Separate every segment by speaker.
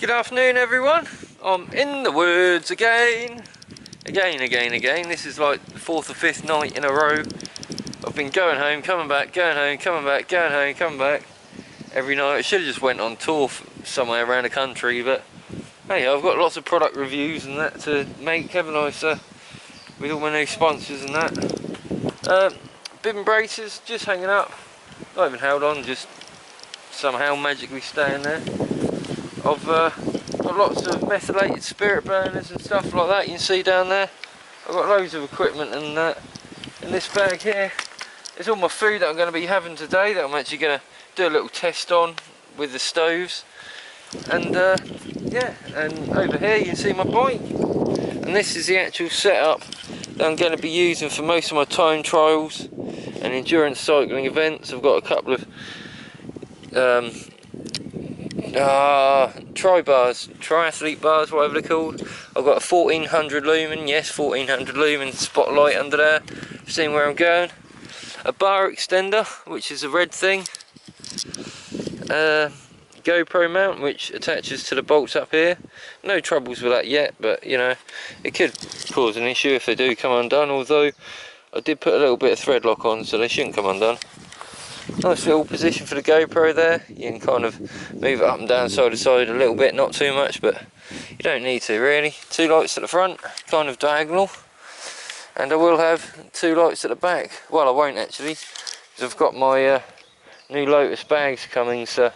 Speaker 1: Good afternoon everyone, I'm in the woods again. This is like the 4th or 5th night in a row. I've been going home, coming back, going home, coming back, going home, coming back every night. I should have just went on tour somewhere around the country, but hey, I've got lots of product reviews and that to make, haven't I, sir? With all my new sponsors and that. Bib and braces, just hanging up. Not even held on, just somehow magically staying there. I've got lots of methylated spirit burners and stuff like that you can see down there. I've got loads of equipment and that. In this bag here is all my food that I'm going to be having today, that I'm actually going to do a little test on with the stoves. And yeah, and over here you can see my bike. And this is the actual setup that I'm going to be using for most of my time trials and endurance cycling events. I've got a couple of triathlete bars, whatever they're called. I've got a 1400 lumen, yes, 1400 lumen spotlight under there, seeing where I'm going. A bar extender, which is a red thing. GoPro mount, which attaches to the bolts up here. No troubles with that yet, but you know, it could cause an issue if they do come undone, although I did put a little bit of thread lock on, so they shouldn't come undone. Nice little position for the GoPro there. You can kind of move it up and down side to side a little bit, not too much, but you don't need to really. 2 lights at the front, kind of diagonal, and I will have 2 lights at the back. Well, I won't actually, because I've got my new Lotus bags coming, so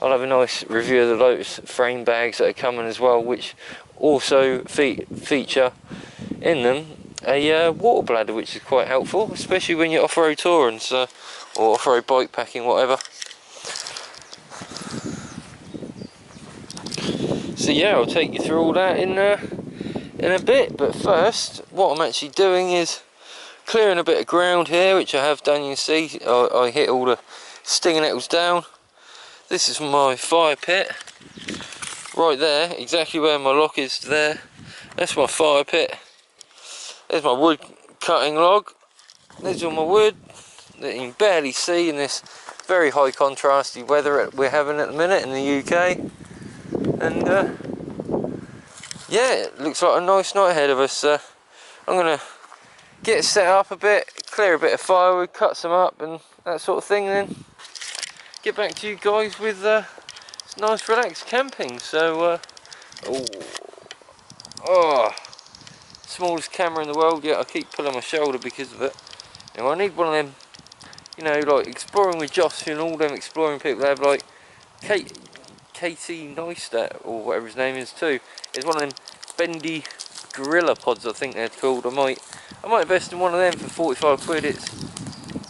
Speaker 1: I'll have a nice review of the Lotus frame bags that are coming as well, which also feature in them a water bladder, which is quite helpful, especially when you're off-road touring, so, or off-road bike packing, whatever. So yeah, I'll take you through all that in a bit, but first what I'm actually doing is clearing a bit of ground here, which I have done. You can see I hit all the stinging nettles down. This is my fire pit right there, exactly where my lock is there. That's my fire pit. There's my wood cutting log. There's all my wood that you can barely see in this very high contrasty weather we're having at the minute in the UK. And yeah, it looks like a nice night ahead of us. I'm going to get set up a bit, clear a bit of firewood, cut some up and that sort of thing, and then get back to you guys with nice relaxed camping. So smallest camera in the world, yet I keep pulling my shoulder because of it. You know, I need one of them, you know, like Exploring with Josh and all them exploring people. They have like Katie Neistat or whatever his name is too. It's one of them bendy gorilla pods, I think they're called. I might invest in one of them for 45 quid. It's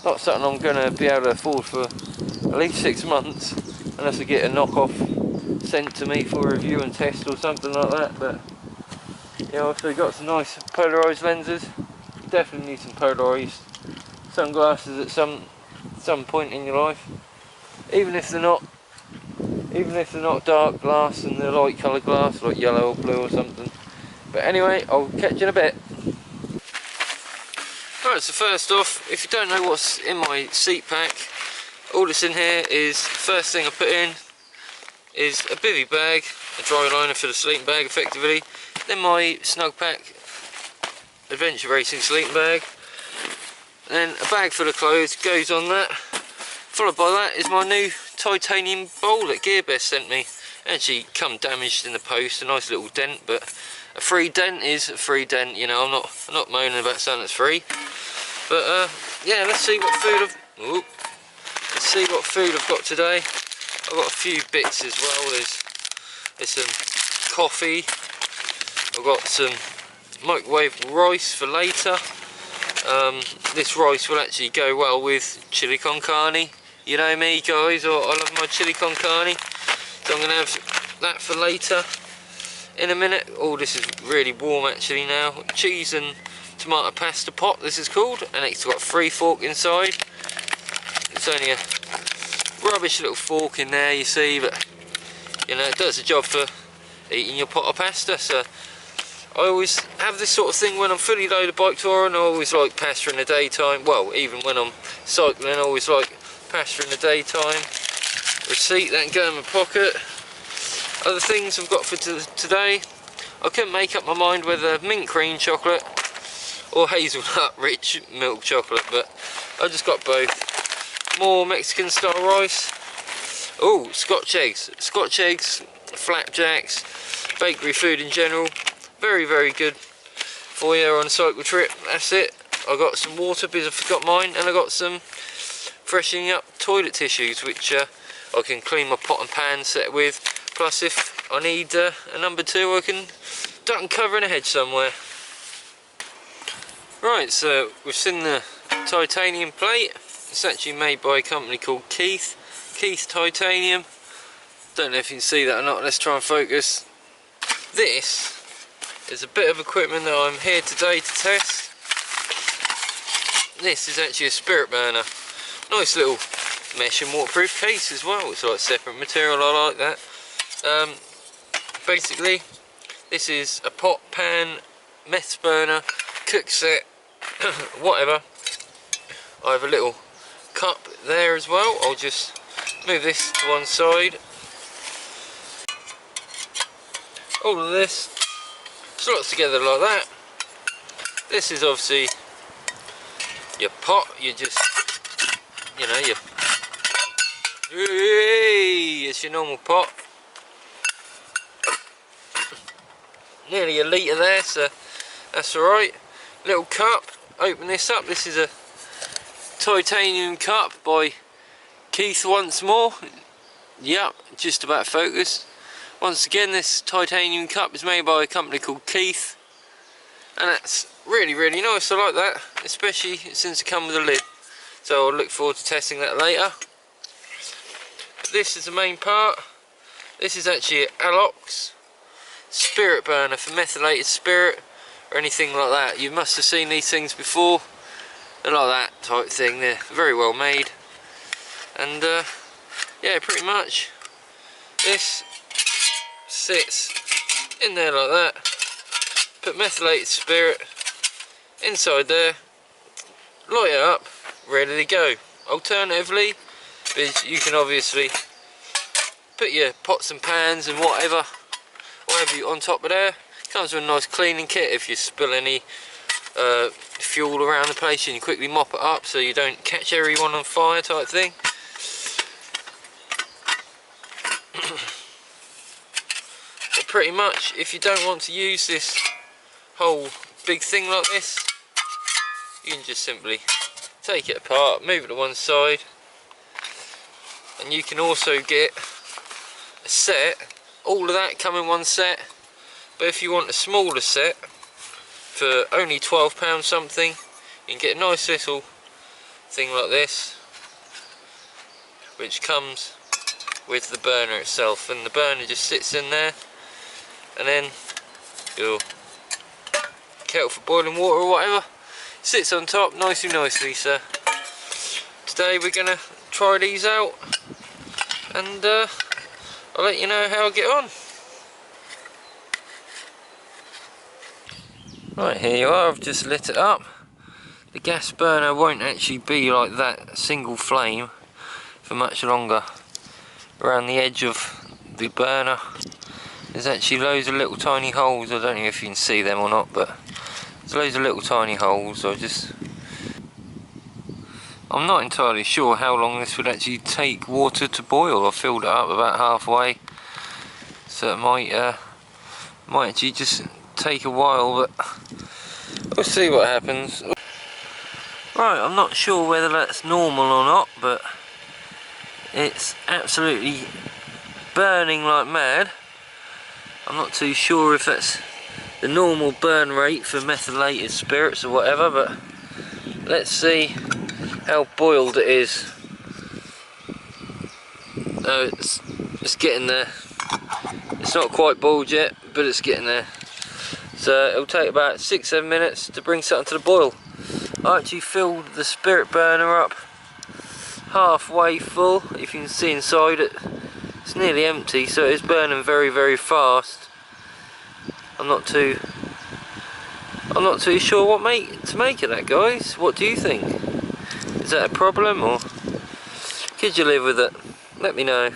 Speaker 1: not something I'm going to be able to afford for at least 6 months, unless I get a knockoff sent to me for review and test or something like that. But yeah, I've also got some nice polarised lenses. Definitely need some polarised sunglasses at some point in your life, even if they're not dark glass and they're light coloured glass, like yellow or blue or something. But anyway, I'll catch you in a bit. Alright, so first off, if you don't know what's in my seat pack, all that's in here is, first thing I put in is a bivvy bag, a dry liner for the sleeping bag effectively, then my snug pack adventure racing sleeping bag, then a bag full of clothes goes on that. Followed by that is my new titanium bowl that GearBest sent me. Actually come damaged in the post, a nice little dent, but a free dent is a free dent, you know. I'm not moaning about something that's free. But yeah, let's see what food I've got today. I've got a few bits as well. There's some coffee. I've got some microwave rice for later. This rice will actually go well with chili con carne. You know me, guys, I love my chili con carne. So I'm going to have that for later in a minute. Oh, this is really warm actually now. Cheese and tomato pasta pot, this is called, and it's got a 3 fork inside. It's only a rubbish little fork in there, you see, but you know, it does the job for eating your pot of pasta. So I always have this sort of thing when I'm fully loaded bike touring. I always like pasta in the daytime. Well, even when I'm cycling, I always like pasta in the daytime. Receipt, that can go in my pocket. Other things I've got for today, I couldn't make up my mind whether mint cream chocolate or hazelnut rich milk chocolate, but I just got both. More Mexican style rice. Oh, Scotch eggs, flapjacks, bakery food in general. Very, very good for you on a cycle trip. That's it. I got some water because I forgot mine, and I got some freshening up toilet tissues, which I can clean my pot and pan set with. Plus, if I need a number 2, I can duck and cover in a hedge somewhere. Right, so we've seen the titanium plate. It's actually made by a company called Keith Titanium. Don't know if you can see that or not. Let's try and focus. This is a bit of equipment that I'm here today to test. This is actually a spirit burner. Nice little mesh and waterproof case as well. It's like separate material, I like that. Basically, this is a pot, pan, meth burner, cook set, whatever. I have a little cup there as well. I'll just move this to one side. All of this slots together like that. This is obviously your pot. You just, you know, it's your normal pot. Nearly a litre there, so that's alright. Little cup. Open this up. This is a titanium cup by Keith once more. Yep, just about focused. Once again, this titanium cup is made by a company called Keith, and that's really, really nice. I like that, especially since it comes with a lid. So I'll look forward to testing that later. But this is the main part. This is actually an Alox spirit burner for methylated spirit or anything like that. You must have seen these things before. They're like that type thing. They're very well made, and yeah, pretty much this sits in there like that. Put methylated spirit inside there, light it up, ready to go. Alternatively, you can obviously put your pots and pans and whatever you on top of there. Comes with a nice cleaning kit. If you spill any fuel around the place, you can quickly mop it up so you don't catch everyone on fire type thing. But pretty much, if you don't want to use this whole big thing like this, you can just simply take it apart, move it to one side, and you can also get a set. All of that come in one set, but if you want a smaller set for only £12 something, you can get a nice little thing like this, which comes with the burner itself, and the burner just sits in there, and then your kettle for boiling water or whatever sits on top nicely. So today we're gonna try these out, and I'll let you know how I get on. Right, here you are. I've just lit it up. The gas burner won't actually be like that single flame for much longer. Around the edge of the burner there's actually loads of little tiny holes. I don't know if you can see them or not, but there's loads of little tiny holes. I'm not entirely sure how long this would actually take water to boil. I filled it up about halfway, so it might actually just take a while, but we'll see what happens. Right, I'm not sure whether that's normal or not, but it's absolutely burning like mad. I'm not too sure if that's the normal burn rate for methylated spirits or whatever, but let's see how boiled it is. Oh, it's getting there. It's not quite boiled yet, but it's getting there. So it'll take about 6-7 minutes to bring something to the boil. I actually filled the spirit burner up halfway full. If you can see inside it, it's nearly empty, so it's burning very, very fast. I'm not too sure what to make of that, guys. What do you think? Is that a problem, or could you live with it? Let me know.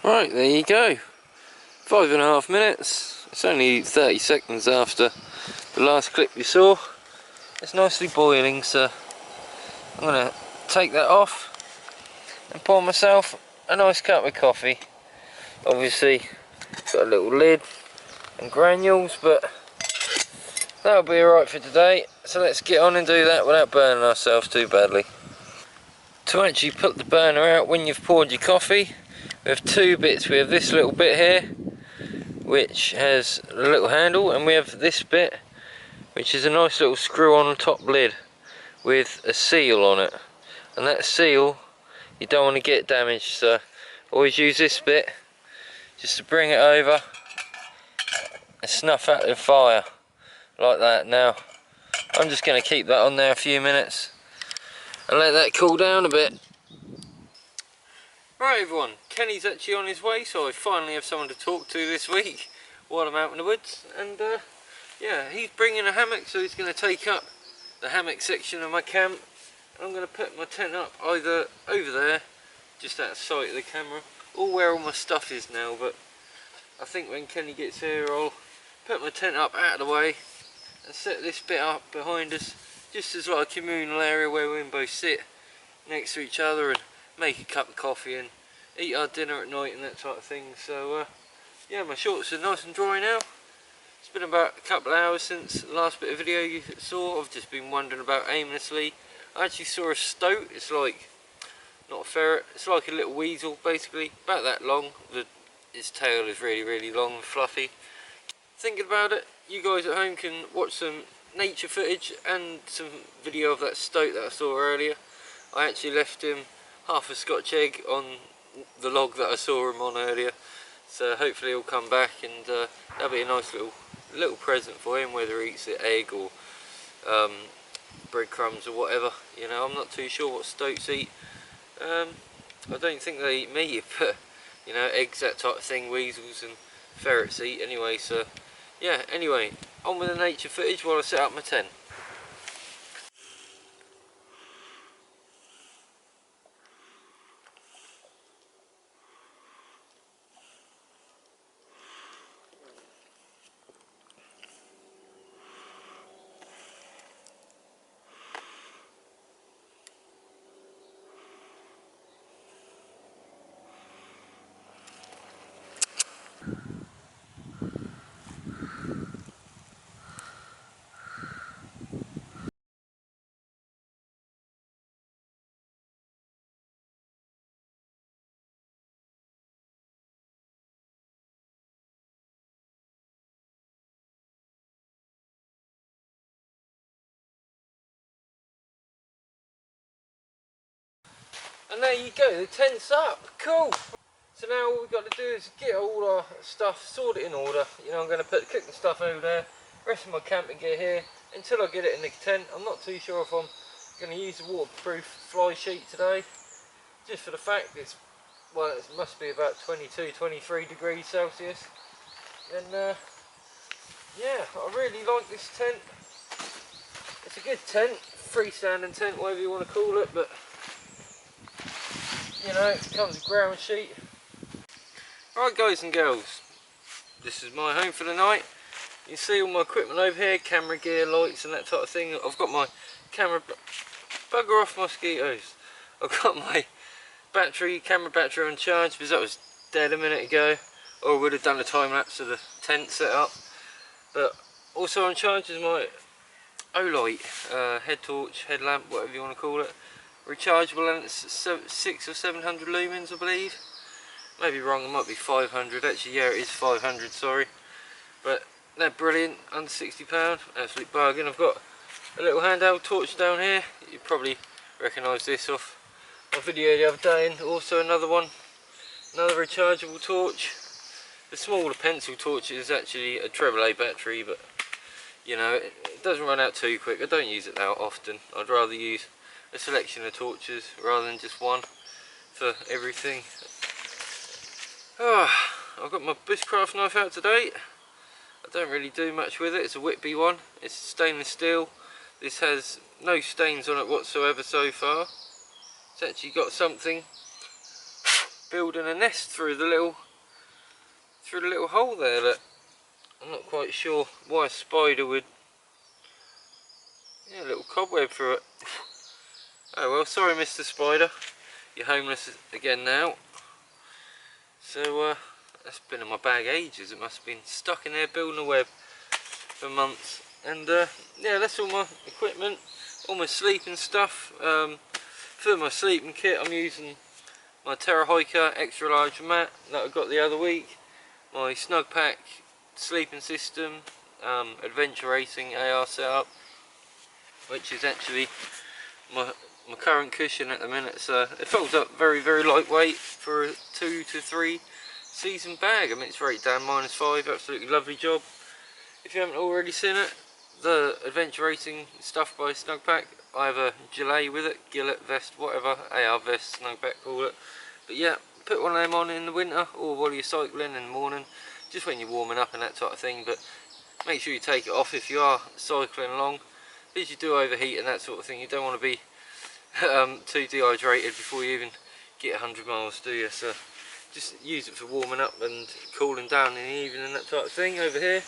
Speaker 1: Right, there you go. 5.5 minutes. It's only 30 seconds after the last clip you saw. It's nicely boiling, so I'm going to take that off and pour myself a nice cup of coffee. Obviously, got a little lid and granules, but that'll be alright for today. So let's get on and do that without burning ourselves too badly. To actually put the burner out when you've poured your coffee, we have two bits. We have this little bit here, which has a little handle, and we have this bit, which is a nice little screw on the top lid with a seal on it. And that seal, you don't want to get damaged, so always use this bit just to bring it over and snuff out the fire like that. Now I'm just going to keep that on there a few minutes and let that cool down a bit. Right everyone, Kenny's actually on his way, so I finally have someone to talk to this week while I'm out in the woods. And yeah, he's bringing a hammock, so he's going to take up the hammock section of my camp. And I'm going to put my tent up either over there, just out of sight of the camera, or where all my stuff is now. But I think when Kenny gets here, I'll put my tent up out of the way and set this bit up behind us, just as like a communal area where we can both sit next to each other and make a cup of coffee and eat our dinner at night and that type of thing. So yeah, my shorts are nice and dry now. It's been about a couple of hours since the last bit of video you saw. I've just been wandering about aimlessly. I actually saw a stoat. It's like, not a ferret, it's like a little weasel basically, about that long. Its tail is really long and fluffy. Thinking about it, you guys at home can watch some nature footage and some video of that stoat that I saw earlier. I actually left him half a Scotch egg on the log that I saw him on earlier, so hopefully he'll come back, and that'll be a nice little present for him, whether he eats the egg or breadcrumbs or whatever. You know, I'm not too sure what stoats eat. I don't think they eat meat, but you know, eggs, that type of thing, weasels and ferrets eat anyway. So yeah, anyway, on with the nature footage while I set up my tent. And there you go, the tent's up, cool! So now all we've got to do is get all our stuff sorted in order. You know, I'm going to put the cooking stuff over there, rest of my camping gear here, until I get it in the tent. I'm not too sure if I'm going to use the waterproof fly sheet today, just for the fact it's, well, it must be about 22, 23 degrees Celsius. And yeah, I really like this tent. It's a good tent, freestanding tent, whatever you want to call it, but you know, it comes with ground sheet. Right guys and girls, this is my home for the night. You can see all my equipment over here, camera gear, lights and that type of thing. I've got my camera, bugger off mosquitoes. I've got my camera battery on charge because that was dead a minute ago, or I would have done a time lapse of the tent set up. But also on charge is my O-light, head torch, headlamp, whatever you want to call it. Rechargeable, and it's 600 or 700 lumens I believe. Maybe wrong, it might be 500. Actually yeah, it is 500, sorry. But they're brilliant, under £60, absolute bargain. I've got a little handheld torch down here. You probably recognise this off my video the other day, and also another one, another rechargeable torch. The smaller pencil torch is actually a AAA battery, but you know, it doesn't run out too quick. I don't use it that often. I'd rather use a selection of torches rather than just one for everything. I've got my bushcraft knife out today. I don't really do much with it. It's a Whitby one. It's stainless steel. This has no stains on it whatsoever so far. It's actually got something building a nest through the little hole there. That I'm not quite sure why a spider would. Yeah, a little cobweb through it. Oh well, sorry Mr. Spider, you're homeless again now. So that's been in my bag ages. It must have been stuck in there building a web for months. And yeah, that's all my equipment, all my sleeping stuff. For my sleeping kit I'm using my Terra Hiker extra large mat that I got the other week, my Snug Pack sleeping system, adventure racing AR setup, which is actually my current cushion at the minute. So it folds up very lightweight for a 2 to 3 season bag. I mean, it's rated down -5, absolutely lovely job. If you haven't already seen it, the adventure racing stuff by Snug Pack, I have a gilet with it, gillet vest, whatever, AR vest, Snug Pack call it. But yeah, put one of them on in the winter or while you're cycling in the morning, just when you're warming up and that type of thing. But make sure you take it off if you are cycling along, because you do overheat and that sort of thing. You don't want to be too dehydrated before you even get 100 miles, do you? So just use it for warming up and cooling down in the evening and that type of thing. Over here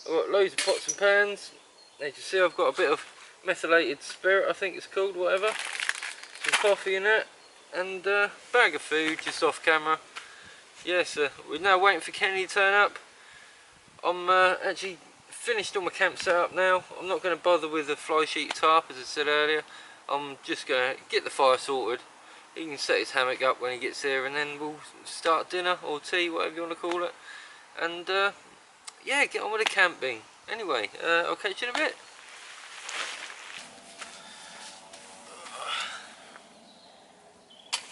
Speaker 1: I've got loads of pots and pans. As you see, I've got a bit of methylated spirit, I think it's called, whatever. Some coffee in it, and a bag of food just off camera. Yes, we're now waiting for Kenny to turn up. I'm actually finished all my camp setup now. I'm not going to bother with the fly sheet tarp, as I said earlier. I'm just going to get the fire sorted. He can set his hammock up when he gets here, and then we'll start dinner or tea, whatever you want to call it. And yeah, get on with the camping. Anyway, I'll catch you in a bit.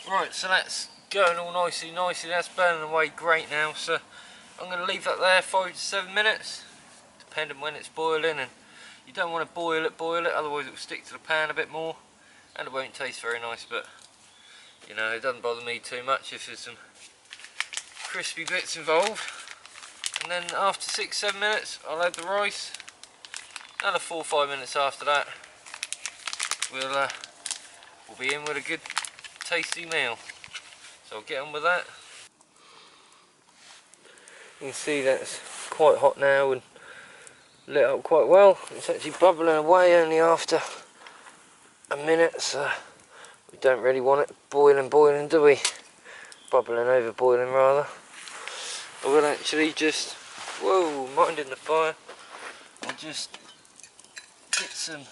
Speaker 1: Right, so that's going all nicely. That's burning away great now. So I'm going to leave that there 5 to 7 minutes, depending when it's boiling. And you don't want to boil it, otherwise it will stick to the pan a bit more, and it won't taste very nice. But you know, it doesn't bother me too much if there's some crispy bits involved. And then after 6-7 minutes I'll add the rice. Another 4 or 5 minutes after that we'll be in with a good tasty meal. So I'll get on with that. You can see that's quite hot now and lit up quite well. It's actually bubbling away only after a minute, so we don't really want it boiling, do we? Bubbling over boiling rather. I will actually just, whoa, minding the fire, I'll just get some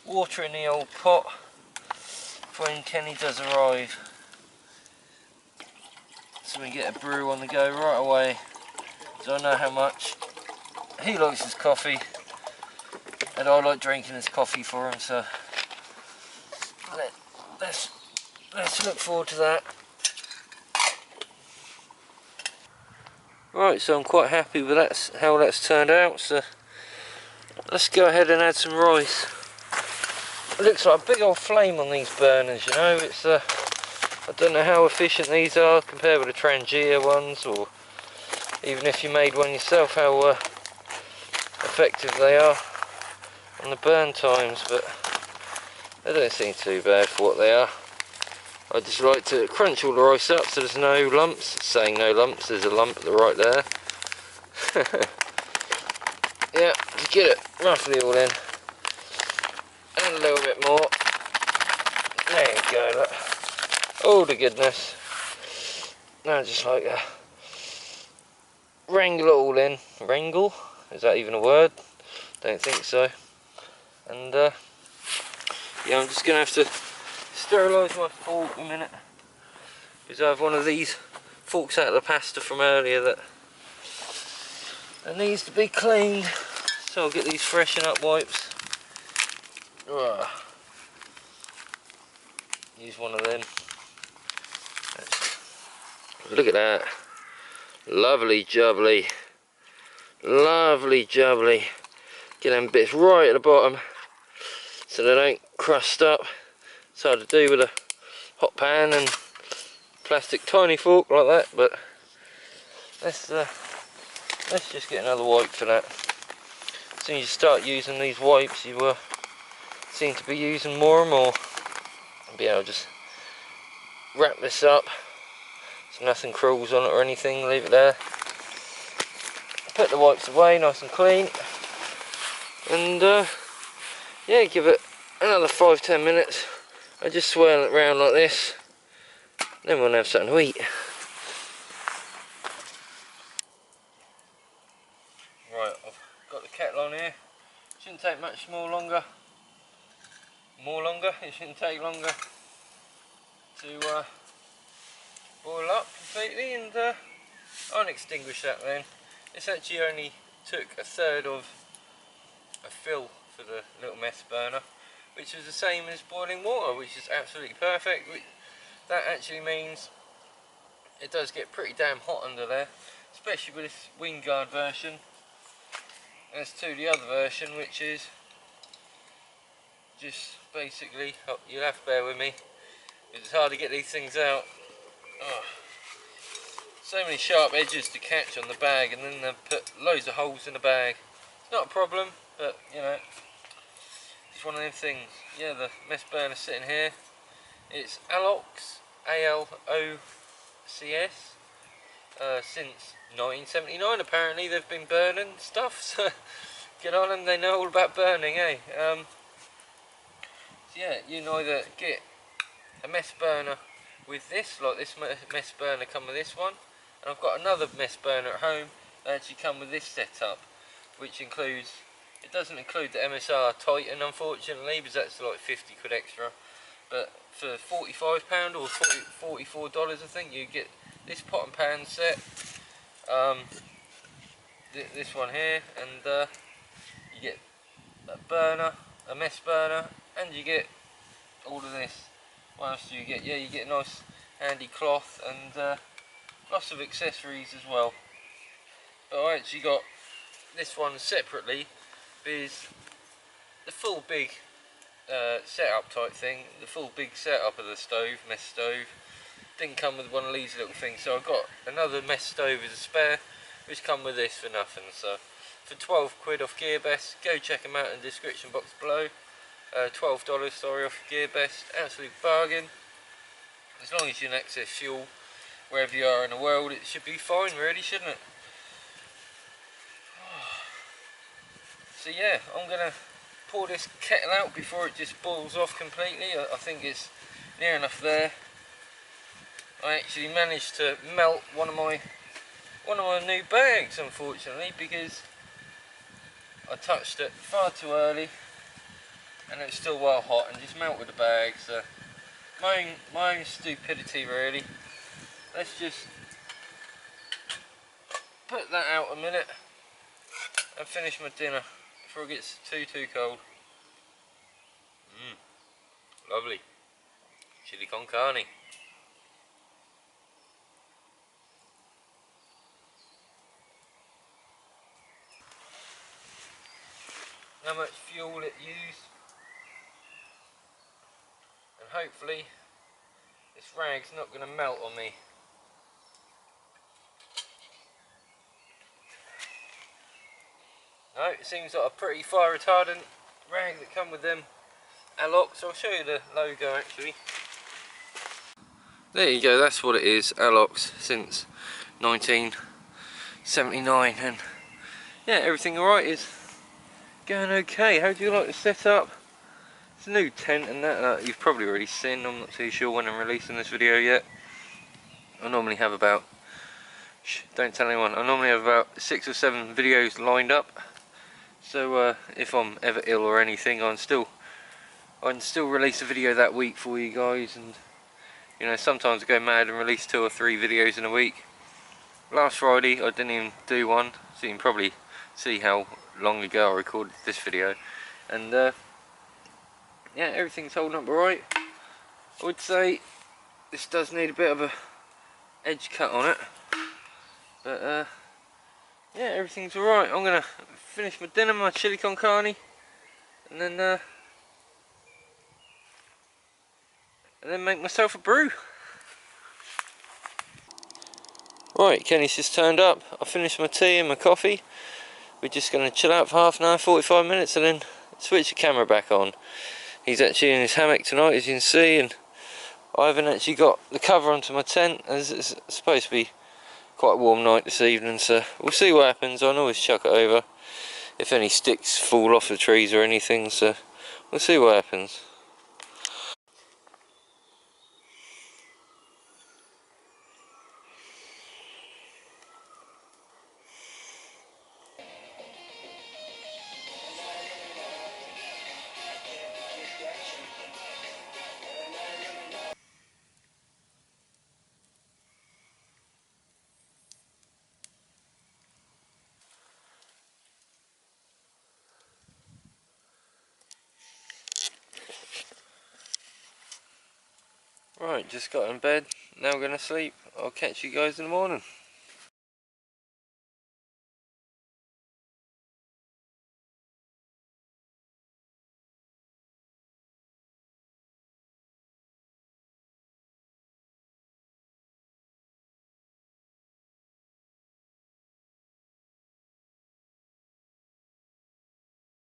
Speaker 1: water in the old pot for when Kenny does arrive, so we get a brew on the go right away. So I know how much he likes his coffee, and I like drinking his coffee for him, so let's look forward to that. Right, so I'm quite happy with that, how that's turned out. So let's go ahead and add some rice. It looks like a big old flame on these burners, you know. It's I don't know how efficient these are compared with the Trangia ones, or even if you made one yourself, how effective they are on the burn times, but they don't seem too bad for what they are. I just like to crunch all the rice up so there's no lumps. It's saying no lumps, there's a lump right there. Yeah, to get it roughly all in. And a little bit more. There you go, look. Oh the goodness. Now just like wrangle it all in. Wrangle? Is that even a word? Don't think so. And yeah, I'm just going to have to sterilise my fork a minute, because I have one of these forks out of the pasta from earlier that needs to be cleaned. So I'll get these freshen up wipes. Use one of them. Look at that. Lovely jubbly. Lovely jubbly. Get them bits right at the bottom so they don't crust up. It's hard to do with a hot pan and plastic tiny fork like that, but let's just get another wipe for that. As soon as you start using these wipes, you will seem to be using more and more. I'll be able to just wrap this up so nothing crawls on it or anything. Leave it there. Put the wipes away nice and clean, and yeah, give it another 5-10 minutes. I just swirl it around like this, then we'll have something to eat. Right, I've got the kettle on here. Shouldn't take much longer. It shouldn't take longer to boil up completely, and I'll extinguish that then. This actually only took a third of a fill for the little meth burner, which is the same as boiling water, which is absolutely perfect. That actually means it does get pretty damn hot under there, especially with this wind guard version as to the other version, which is just basically, oh, you'll have to bear with me, it's hard to get these things out. Oh, so many sharp edges to catch on the bag, and then they put loads of holes in the bag. It's not a problem, but you know, it's one of them things. Yeah, the mess burner sitting here. It's Alox, A-L-O-C-S. Since 1979 apparently they've been burning stuff, so get on them, they know all about burning, eh? So yeah, you can either get a mess burner with this, like this mess burner come with this one, and I've got another mess burner at home that actually come with this setup, which includes, it doesn't include the MSR Titan unfortunately, because that's like 50 quid extra, but for £45 or $44 I think, you get this pot and pan set, this one here, and you get a burner, a mess burner, and you get all of this. What else do you get? Yeah, you get a nice handy cloth and lots of accessories as well. But I actually got this one separately because the full big setup type thing, the full big setup of the stove, mess stove, didn't come with one of these little things, so I got another mess stove as a spare, which come with this for nothing. So for 12 quid off GearBest, go check them out in the description box below. $12 sorry, off GearBest, absolute bargain. As long as you can access fuel wherever you are in the world, it should be fine really, shouldn't it? So yeah, I'm gonna pour this kettle out before it just boils off completely. I think it's near enough there. I actually managed to melt one of my new bags, unfortunately, because I touched it far too early and it's still well hot and just melted the bag. So my own stupidity really. Let's just put that out a minute and finish my dinner before it gets too cold. Lovely chili con carne. How much fuel it used, and hopefully this rag's not going to melt on me. No, it seems like a pretty fire retardant rag that come with them Alox. I'll show you the logo actually. There you go, that's what it is, Alox, since 1979, and yeah, everything alright is going okay. How do you like the setup? It's a new tent and that you've probably already seen. I'm not too sure when I'm releasing this video yet. I normally have about, don't tell anyone, I normally have about 6 or 7 videos lined up. So if I'm ever ill or anything, I can still release a video that week for you guys. And you know, sometimes I go mad and release 2 or 3 videos in a week. Last Friday I didn't even do one, so you can probably see how long ago I recorded this video. And yeah, everything's holding up alright. I would say this does need a bit of a edge cut on it, but yeah, everything's alright. I'm gonna finish my dinner, my chili con carne, and then make myself a brew. Right, Kenny's just turned up. I finished my tea and my coffee. We're just going to chill out for half an hour, 45 minutes, and then switch the camera back on. He's actually in his hammock tonight, as you can see, and I haven't actually got the cover onto my tent, as it's supposed to be quite a warm night this evening, so we'll see what happens. I can always chuck it over if any sticks fall off the trees or anything, so we'll see what happens. Right, just got in bed, now I'm going to sleep. I'll catch you guys in the morning.